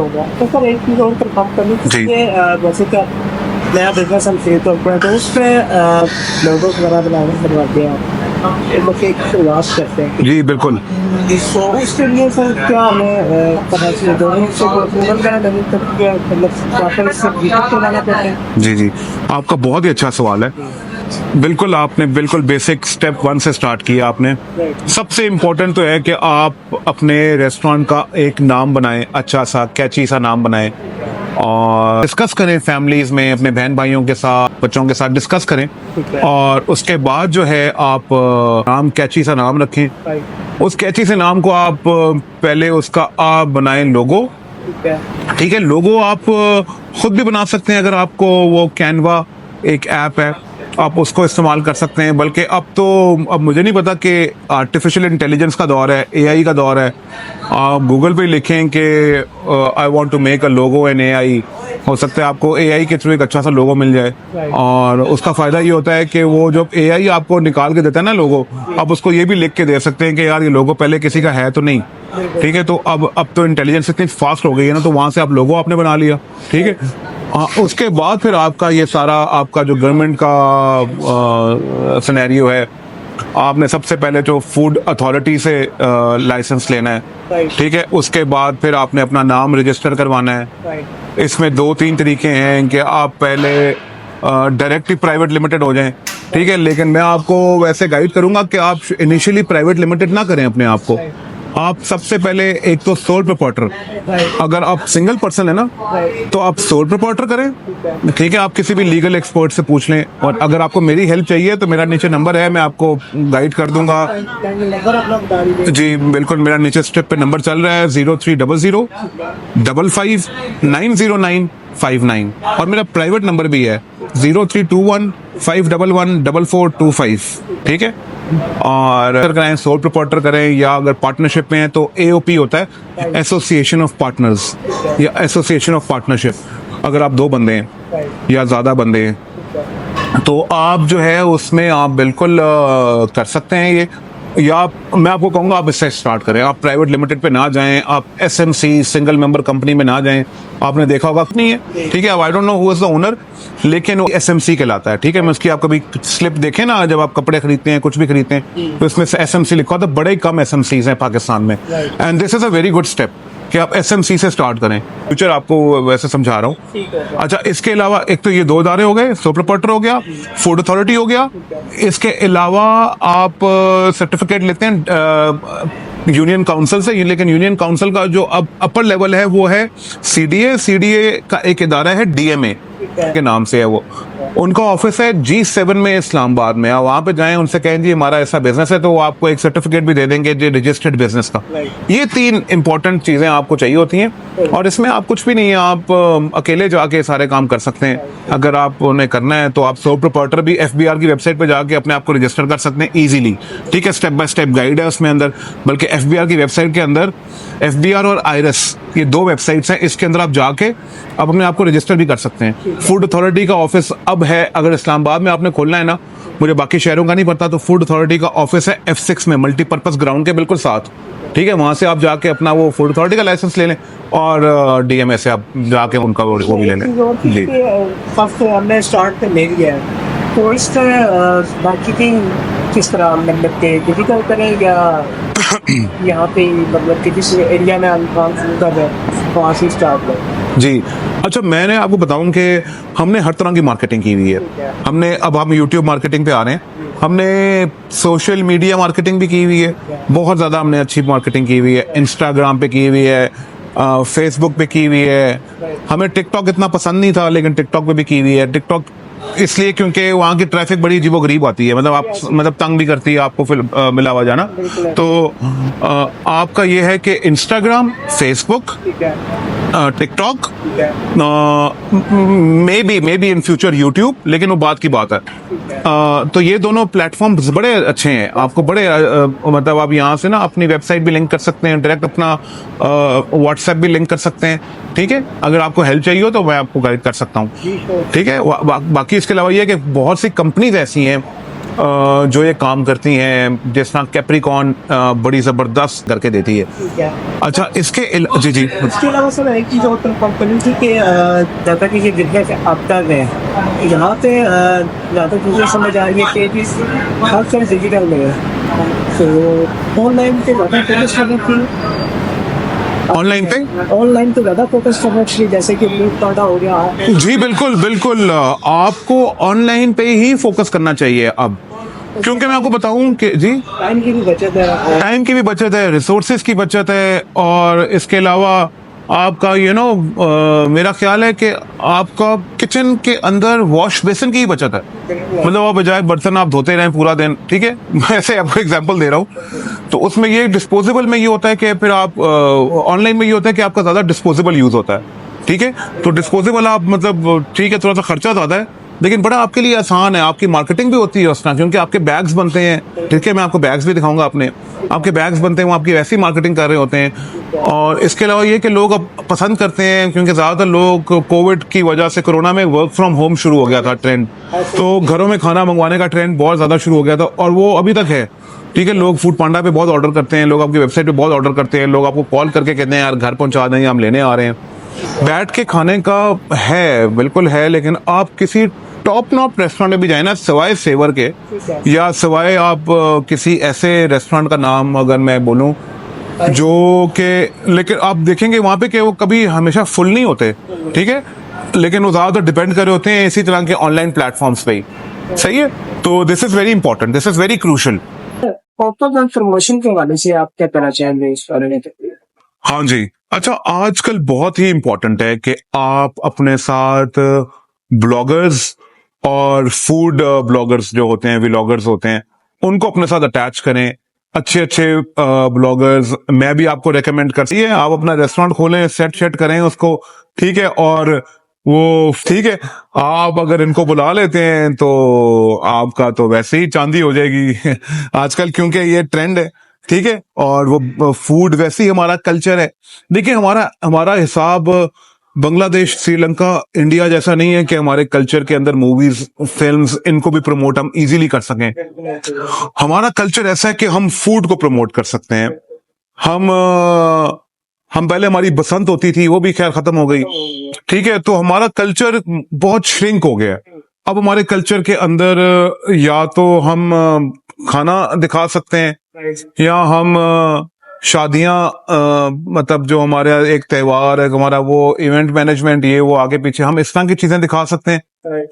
होगा। तो सर एक चीज़ और कंफर्म करनी थी जी। कि जैसे कि नया बिजनेस हम शुरू करते हैं तो उस पे लोगो वगैरह बनाना करवाते हैं आप एक शुरुआत करते हैं। जी बिल्कुल। तो उसके लिए सर क्या हमें करना चाहिए? दोनों से अप्रूवल वगैरह लेनी पड़ती है, मतलब प्रॉपर से विजिट करवाना पड़ता है? जी, जी। आपका बहुत ही अच्छा सवाल है। बिल्कुल, आपने बिल्कुल बेसिक स्टेप 1 से स्टार्ट किया आपने। सबसे इम्पोर्टेंट तो है कि आप अपने रेस्टोरेंट का एक नाम बनाएँ, अच्छा-सा, कैची सा नाम बनाएँ और डिस्कस करें फैमिलीज़ में, अपने बहन-भाइयों के साथ, बच्चों के साथ डिस्कस करें और उसके बाद जो है आप नाम कैची सा नाम रखें। उस कैची से नाम को आप पहले उसका आप बनाएँ लोगो, ठीक है, ठीक है? लोगो आप खुद भी बना सकते हैं अगर आपको वो कैनवा एक ऐप है, आप उसको इस्तेमाल कर सकते हैं। बल्कि अब मुझे नहीं पता कि आर्टिफिशियल इंटेलिजेंस का दौर है, एआई का दौर है। आप गूगल पे लिखें कि I want to make a logo in AI, हो सकता है आपको एआई के थ्रू एक अच्छा सा लोगो मिल जाए और उसका फ़ायदा ये होता है कि वो जब एआई आपको निकाल के देता है ना लोगो, आप उसको ये भी लिख के दे सकते हैं कि यार ये लोगो पहले किसी का है तो नहीं, ठीक है? तो अब तो इंटेलिजेंस इतनी फास्ट हो गई है ना, तो वहाँ से आप लोगो आपने बना लिया, ठीक है? उसके बाद फिर आपका ये सारा आपका जो गवर्नमेंट का सिनेरियो है, आपने सबसे पहले जो फूड अथॉरिटी से लाइसेंस लेना है, ठीक है? उसके बाद फिर आपने अपना नाम रजिस्टर करवाना है। इसमें 2-3 तरीके हैं कि आप पहले डायरेक्टली प्राइवेट लिमिटेड हो जाएं, ठीक है? लेकिन मैं आपको वैसे गाइड करूंगा कि आप इनिशियली प्राइवेट लिमिटेड ना करें अपने आप को। आप सबसे पहले एक तो सोल प्रोप्राइटर, अगर आप सिंगल पर्सन है ना तो आप सोल प्रोप्राइटर करें, ठीक है? आप किसी भी लीगल एक्सपर्ट से पूछ लें और अगर आपको मेरी हेल्प चाहिए तो मेरा नीचे नंबर है, मैं आपको गाइड कर दूंगा। नंबर अपना बता दीजिए। जी बिल्कुल, मेरा नीचे स्टेप पे नंबर चल रहा है 0300 55 90959 और मेरा प्राइवेट नंबर भी है 0321 511 4425, ठीक है? और अगर करें सोल प्रोप्राइटर करें या अगर पार्टनरशिप में है तो एओपी होता है, एसोसिएशन ऑफ पार्टनर्स या एसोसिएशन ऑफ पार्टनरशिप। अगर आप 2 बंदे हैं या ज़्यादा बंदे हैं तो आप जो है उसमें आप बिल्कुल कर सकते हैं ये, या मैं आपको कहूँगा आप इससे स्टार्ट करें। आप प्राइवेट लिमिटेड पे ना जाएं, आप एसएमसी सिंगल मेंबर कंपनी में ना जाएं। आपने देखा होगा नहीं है, ठीक है? I don't know who is the owner, लेकिन वो एसएमसी कहलाता है, ठीक है? मैं उसकी आप कभी स्लिप देखें ना, जब आप कपड़े खरीदते हैं, कुछ भी खरीदते हैं तो इसमें एसएमसी लिखा होता है। बड़े ही कम एसएमसीज हैं पाकिस्तान में and this is a very good step कि आप एसएमसी से स्टार्ट करें। फ्यूचर आपको वैसे समझा रहा हूँ। अच्छा, इसके अलावा एक तो ये 2 इदारे हो गए, सोल प्रोप्राइटर हो गया, फूड अथॉरिटी हो गया। इसके अलावा आप सर्टिफिकेट लेते हैं यूनियन काउंसिल से, लेकिन यूनियन काउंसिल का जो अब अपर लेवल है वो है सीडीए का एक इदारा है डीएमए के नाम से है वो। उनका ऑफिस है G7 में इस्लामाबाद में। आप वहाँ पे जाएं, उनसे कहें जी हमारा ऐसा बिजनेस है, तो वो आपको एक सर्टिफिकेट भी दे देंगे जो रजिस्टर्ड बिजनेस का। ये 3 इंपॉर्टेंट चीज़ें आपको चाहिए होती हैं और इसमें आप कुछ भी नहीं है, आप अकेले जाके सारे काम कर सकते हैं। अगर आप उन्हें करना है तो आप सोल प्रोप्राइटर भी एफबीआर की वेबसाइट पे जाके अपने आप को रजिस्टर कर सकते हैं इजीली, ठीक है? स्टेप बाय स्टेप गाइड है उसमें अंदर। बल्कि एफबीआर की वेबसाइट के अंदर एफबीआर और आयरस, ये 2 वेबसाइट्स हैं, इसके अंदर आप जाके आप अपने आप को रजिस्टर भी कर सकते हैं। फूड अथॉरिटी का ऑफिस अब है, अगर इस्लामाबाद में आपने खोलना है ना, मुझे बाकी शहरों का नहीं पता, तो फूड अथॉरिटी का ऑफिस है F6 में, मल्टीपर्पज ग्राउंड के बिल्कुल साथ, ठीक है? वहां से आप जाके अपना वो फूड अथॉरिटी का लाइसेंस ले लें और डीएमए से आप जाके उनका वो भी ले लें। जी फर्स्ट हमने स्टार्ट कर ले लिया है तो इसका मार्केटिंग किस तरह मतलब के डिजिटल करें या यहाँ पे मतलब कि जिस एरिया में हम काम शुरू कर रहे हैं वहाँ से स्टार्ट करें? जी। अच्छा, मैंने आपको बताऊं कि हमने हर तरह की मार्केटिंग की हुई है। हम यूट्यूब मार्केटिंग पे आ रहे हैं, हमने सोशल मीडिया मार्केटिंग भी की हुई है, बहुत ज़्यादा हमने अच्छी मार्केटिंग की हुई है। इंस्टाग्राम पे की हुई है, फेसबुक पे की हुई है। हमें टिकटॉक इतना पसंद नहीं था, लेकिन टिकटॉक पे भी की हुई है। टिकटॉक इसलिए क्योंकि वहाँ की ट्रैफिक बड़ी अजीबो-गरीब आती है, मतलब तंग भी करती है आपको फिर मिला हुआ जाना। तो आपका ये है कि Instagram, Facebook, TikTok, may be in future YouTube, लेकिन वो बात की बात है। तो ये दोनों प्लेटफॉर्म्स बड़े अच्छे हैं, आपको बड़े मतलब आप यहाँ से ना अपनी वेबसाइट भी लिंक कर सकते हैं, डायरेक्ट अपना व्हाट्सएप भी लिंक कर सकते हैं, ठीक है? अगर आपको हेल्प चाहिए हो तो मैं आपको गाइड कर सकता हूँ, ठीक है? बाकी इसके अलावा ये है कि बहुत सी कंपनीज ऐसी हैं जो ये काम करती हैं, जिस तरह कैप्रिकॉन बड़ी ज़बरदस्त करके देती है। ठीक है। अच्छा जी जी इसके अलावा सर एक चीज़ और कंपनी थी कि ज़्यादा कि ये बिजनेस आपदा में यहाँ पे ज़्यादा चीज़ें समझ आ रही है कि हर चीज़ डिजिटल में है, तो ऑनलाइन पे ज़्यादा फोकस करनी थी। ऑनलाइन पे ऑनलाइन तो ज़्यादा फोकस करना चाहिए, जैसे कि फ्लिपकार्ट हो गया। जी बिल्कुल बिल्कुल, आपको ऑनलाइन पे ही फोकस करना चाहिए अब, क्योंकि मैं आपको बताऊं कि जी टाइम की भी बचत है। टाइम की भी बचत है, रिसोर्सेज की बचत है, और इसके अलावा आपका मेरा ख्याल है कि आपका किचन के अंदर वॉश बेसिन की ही बचत है। मतलब आप बजाय बर्तन आप धोते रहें पूरा दिन, ठीक है, मैं ऐसे आपको एग्जांपल दे रहा हूँ, तो उसमें ये डिस्पोजेबल में ये होता है कि फिर आप ऑनलाइन में ये होता है कि आपका ज़्यादा डिस्पोजेबल यूज़ होता है, ठीक है। तो डिस्पोजेबल आप मतलब ठीक है, थोड़ा सा खर्चा ज़्यादा है, लेकिन बड़ा आपके लिए आसान है, आपकी मार्केटिंग भी होती है उस तरह, क्योंकि आपके बैग्स बनते हैं, ठीक है, मैं आपको बैग्स भी दिखाऊंगा, अपने आपके बैग्स बनते हैं, वो आपकी वैसी मार्केटिंग कर रहे होते हैं। और इसके अलावा ये कि लोग अब पसंद करते हैं, क्योंकि ज़्यादातर लोग कोविड की वजह से, कोरोना में वर्क फ्रॉम होम शुरू हो गया था ट्रेंड, तो घरों में खाना मंगवाने का ट्रेंड बहुत ज़्यादा शुरू हो गया था, और वो अभी तक है, ठीक है। लोग फूड पांडा पे बहुत ऑर्डर करते हैं, लोग आपकी वेबसाइट पे बहुत ऑर्डर करते हैं, लोग आपको कॉल करके कहते हैं यार घर पहुंचा दें, हम लेने आ रहे हैं। बैठ के खाने का है, बिल्कुल है, लेकिन आप किसी टॉप नॉप रेस्टोरेंट में भी जाए ना, सिवाय सेवर के, या सिवाय आप किसी ऐसे रेस्टोरेंट का नाम अगर मैं बोलूं जो कि, लेकिन आप देखेंगे वहां पे कि वो कभी हमेशा फुल नहीं होते, ठीक है, लेकिन वो ज़्यादातर डिपेंड कर रहे होते हैं इसी तरह के ऑनलाइन प्लेटफॉर्म्स पे ही, सही है। तो this is very important, this is very crucial. Proper promotion के हवाले से आप क्या कहना चाहेंगे इस बारे में? हाँ जी, अच्छा, आजकल बहुत ही इंपॉर्टेंट है कि आप अपने साथ ब्लॉगर्स और फूड ब्लॉगर्स जो होते हैं, व्लॉगर्स होते हैं, उनको अपने साथ अटैच करें। अच्छे अच्छे ब्लॉगर्स मैं भी आपको रेकमेंड करती है, आप अपना रेस्टोरेंट खोलें, सेट करें उसको, ठीक है, और वो ठीक है, आप अगर इनको बुला लेते हैं तो आपका तो वैसे ही चांदी हो जाएगी आजकल, क्योंकि ये ट्रेंड है, ठीक है, और वो फूड वैसे ही हमारा कल्चर है। देखिए, हमारा हमारा हिसाब बांग्लादेश, श्रीलंका, इंडिया जैसा नहीं है कि हमारे कल्चर के अंदर मूवीज, फिल्म्स, इनको भी प्रमोट हम इजीली कर सकें। हमारा कल्चर ऐसा है कि हम फूड को प्रमोट कर सकते हैं। हम पहले, हमारी बसंत होती थी, वो भी खैर खत्म हो गई, ठीक है, तो हमारा कल्चर बहुत श्रिंक हो गया है। अब हमारे कल्चर के अंदर या तो हम खाना दिखा सकते हैं, या हम शादियां, मतलब जो हमारे एक त्योहार है हमारा, वो इवेंट मैनेजमेंट, ये वो आगे पीछे हम इस तरह की चीजें दिखा सकते हैं।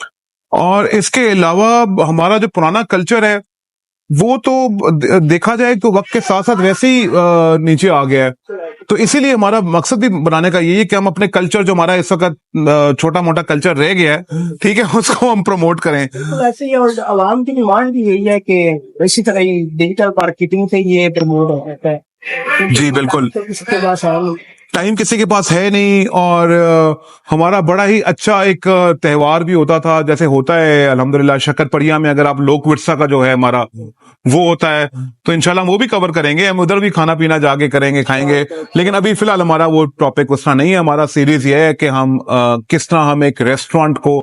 और इसके अलावा हमारा जो पुराना कल्चर है वो तो देखा जाए तो वक्त के साथ साथ वैसे ही नीचे आ गया है। तो इसीलिए हमारा मकसद भी बनाने का यही है कि हम अपने कल्चर, जो हमारा इस वक्त छोटा मोटा कल्चर रह गया है, ठीक है, उसको हम प्रमोट करें। तो ऐसे ही, और आवाम की डिमांड भी यही है कि इसी तरह ही डिजिटल मार्केटिंग से ये प्रमोट होता है। जी बिल्कुल, इसके बाद टाइम किसी के पास है नहीं, और हमारा बड़ा ही अच्छा एक त्योहार भी होता था, जैसे होता है अल्हम्दुलिल्लाह शक्करपड़िया में, अगर आप लोक विरसा का जो है हमारा वो होता है, तो इंशाल्लाह वो भी कवर करेंगे, हम उधर भी खाना पीना जाके करेंगे, खाएंगे। लेकिन अभी फिलहाल हमारा वो टॉपिक उस तरह नहीं है। हमारा सीरीज ये है कि हम किस तरह हम एक रेस्टोरेंट को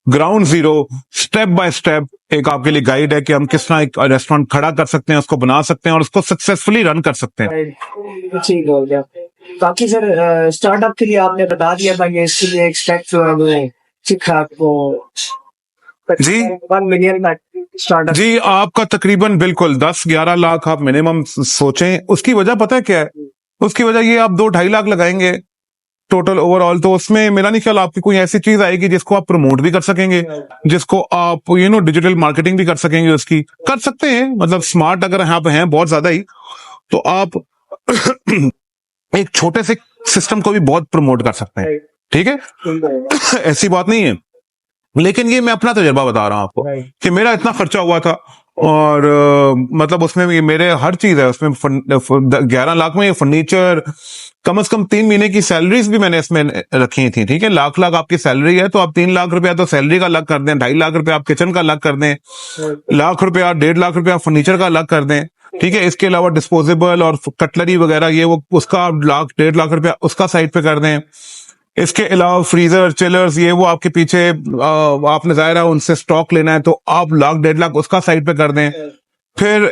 ground zero, step by step, एक आपके लिए गाइड है कि हम किस तरह एक रेस्टोरेंट खड़ा कर सकते हैं, उसको बना सकते हैं, और उसको सक्सेसफुली रन कर सकते हैं। ठीक हो गया। बाकी सर, स्टार्टअप के लिए आपने बता दिया था कि इसके लिए एक स्टेप जो है वो सीखा आपको जी 1 मिलियन का स्टार्टअप। जी, आपका तकरीबन बिल्कुल 10-11 लाख आप मिनिमम सोचें। उसकी वजह पता है क्या है? उसकी वजह ये, आप 2-2.5 लाख लगाएंगे टोटल ओवरऑल, तो उसमें मेरा नहीं ख्याल आपकी कोई ऐसी चीज आएगी जिसको आप प्रमोट भी कर सकेंगे, जिसको आप डिजिटल मार्केटिंग भी कर सकेंगे, उसकी कर सकते हैं। मतलब स्मार्ट अगर यहाँ पे हैं बहुत ज्यादा ही, तो आप एक छोटे से सिस्टम को भी बहुत प्रमोट कर सकते हैं, ठीक है ऐसी बात नहीं है। लेकिन ये मैं अपना तजुर्बा बता रहा हूँ आपको कि मेरा इतना खर्चा हुआ था, और मतलब उसमें ये मेरे हर चीज है उसमें, 11 लाख में ये फर्नीचर, कम से कम 3 महीने की सैलरीज भी मैंने इसमें रखी थी, ठीक है। लाख आपकी सैलरी है, तो आप 3 लाख रुपया तो सैलरी का अलग कर दें, 2.5 लाख रुपया आप किचन का अलग कर दें, लाख रुपया, 1.5 लाख रुपया फर्नीचर का अलग कर दें, ठीक है। इसके अलावा डिस्पोजेबल और कटलरी वगैरह, ये वो उसका 1.5 लाख रुपया उसका साइड पे कर दें। इसके अलावा फ्रीजर चिलर्स ये वो आपके पीछे आपने ज़ाहिर है उनसे स्टॉक लेना है तो आप लाख 1.5 लाख उसका साइड पे कर दें। फिर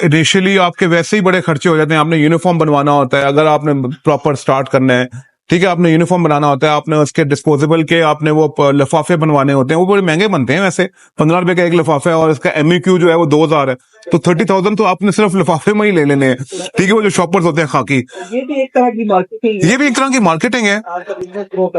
इनिशियली आपके वैसे ही बड़े खर्चे हो जाते हैं, आपने यूनिफॉर्म बनवाना होता है अगर आपने प्रॉपर स्टार्ट करना है, ठीक है, आपने यूनिफॉर्म बनाना होता है, आपने उसके डिस्पोजेबल के आपने वो लिफाफे बनवाने होते हैं, वो बड़े महंगे बनते हैं वैसे, 15 रुपए का एक लिफाफा है और इसका MEQ जो है वो 2000 है, तो 30,000 तो आपने सिर्फ लिफाफे में ही ले लेने हैं, ठीक है, वो जो शॉपर्स होते हैं खाकी, ये भी एक तरह की मार्केटिंग ये भी एक तरह की मार्केटिंग है। है।